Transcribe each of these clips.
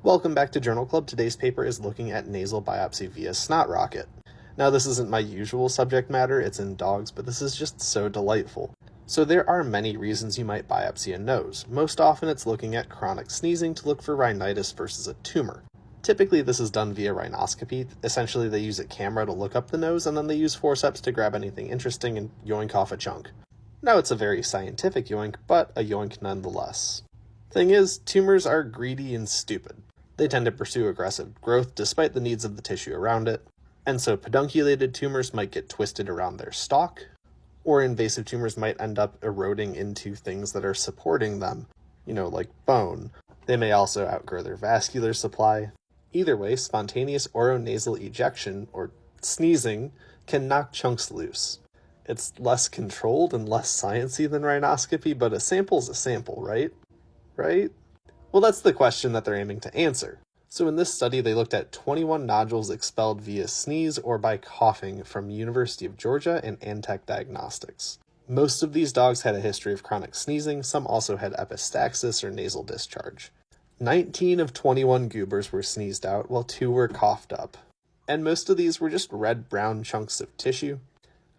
Welcome back to Journal Club. Today's paper is looking at nasal biopsy via snot rocket. Now, this isn't my usual subject matter, it's in dogs, but this is just so delightful. So there are many reasons you might biopsy a nose. Most often it's looking at chronic sneezing to look for rhinitis versus a tumor. Typically this is done via rhinoscopy. Essentially they use a camera to look up the nose and then they use forceps to grab anything interesting and yoink off a chunk. Now it's a very scientific yoink, but a yoink nonetheless. Thing is, tumors are greedy and stupid. They tend to pursue aggressive growth despite the needs of the tissue around it, and so pedunculated tumors might get twisted around their stalk, or invasive tumors might end up eroding into things that are supporting them, like bone. They may also outgrow their vascular supply. Either way, spontaneous oronasal ejection, or sneezing, can knock chunks loose. It's less controlled and less sciencey than rhinoscopy, but a sample's a sample, right? Right? Well, that's the question that they're aiming to answer. So in this study, they looked at 21 nodules expelled via sneeze or by coughing from University of Georgia and Antech Diagnostics. Most of these dogs had a history of chronic sneezing. Some also had epistaxis or nasal discharge. 19 of 21 goobers were sneezed out, while 2 were coughed up. And most of these were just red-brown chunks of tissue.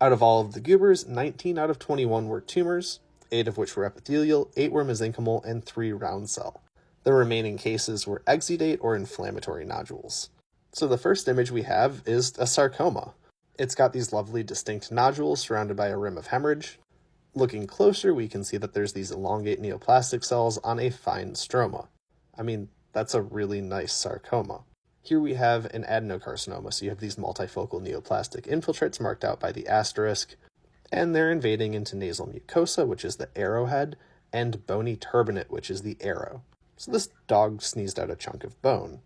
Out of all of the goobers, 19 out of 21 were tumors, 8 of which were epithelial, 8 were mesenchymal, and 3 round cell. The remaining cases were exudate or inflammatory nodules. So the first image we have is a sarcoma. It's got these lovely distinct nodules surrounded by a rim of hemorrhage. Looking closer, we can see that there's these elongate neoplastic cells on a fine stroma. I mean, that's a really nice sarcoma. Here we have an adenocarcinoma, so you have these multifocal neoplastic infiltrates marked out by the asterisk, and they're invading into nasal mucosa, which is the arrowhead, and bony turbinate, which is the arrow. So this dog sneezed out a chunk of bone.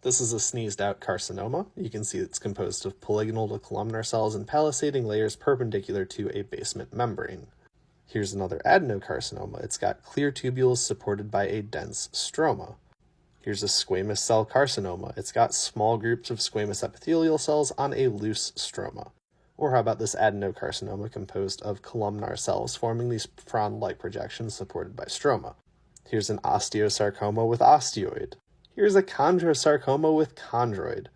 This is a sneezed out carcinoma. You can see it's composed of polygonal to columnar cells and palisading layers perpendicular to a basement membrane. Here's another adenocarcinoma. It's got clear tubules supported by a dense stroma. Here's a squamous cell carcinoma. It's got small groups of squamous epithelial cells on a loose stroma. Or how about this adenocarcinoma composed of columnar cells forming these frond-like projections supported by stroma? Here's an osteosarcoma with osteoid. Here's a chondrosarcoma with chondroid.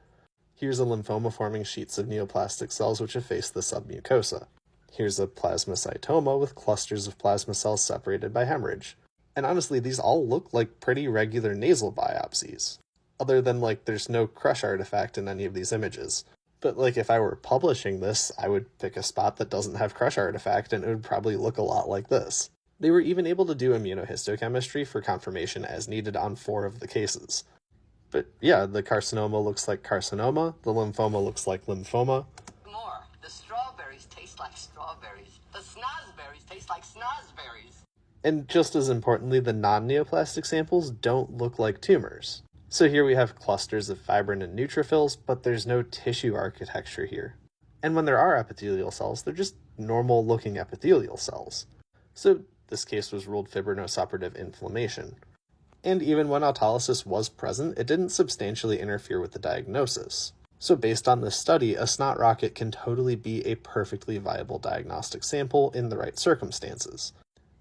Here's a lymphoma forming sheets of neoplastic cells which efface the submucosa. Here's a plasmacytoma with clusters of plasma cells separated by hemorrhage. And honestly, these all look like pretty regular nasal biopsies. Other than there's no crush artifact in any of these images. But if I were publishing this, I would pick a spot that doesn't have crush artifact and it would probably look a lot like this. They were even able to do immunohistochemistry for confirmation as needed on 4 of the cases. But yeah, the carcinoma looks like carcinoma, the lymphoma looks like lymphoma. More. The strawberries taste like strawberries. The snozberries taste like snozberries. And just as importantly, the non-neoplastic samples don't look like tumors. So here we have clusters of fibrin and neutrophils, but there's no tissue architecture here. And when there are epithelial cells, they're just normal-looking epithelial cells. So this case was ruled fibrinosuppurative inflammation. And even when autolysis was present, it didn't substantially interfere with the diagnosis. So based on this study, a snot rocket can totally be a perfectly viable diagnostic sample in the right circumstances.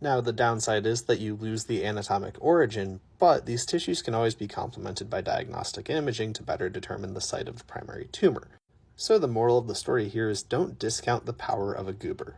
Now, the downside is that you lose the anatomic origin, but these tissues can always be complemented by diagnostic imaging to better determine the site of the primary tumor. So the moral of the story here is don't discount the power of a goober.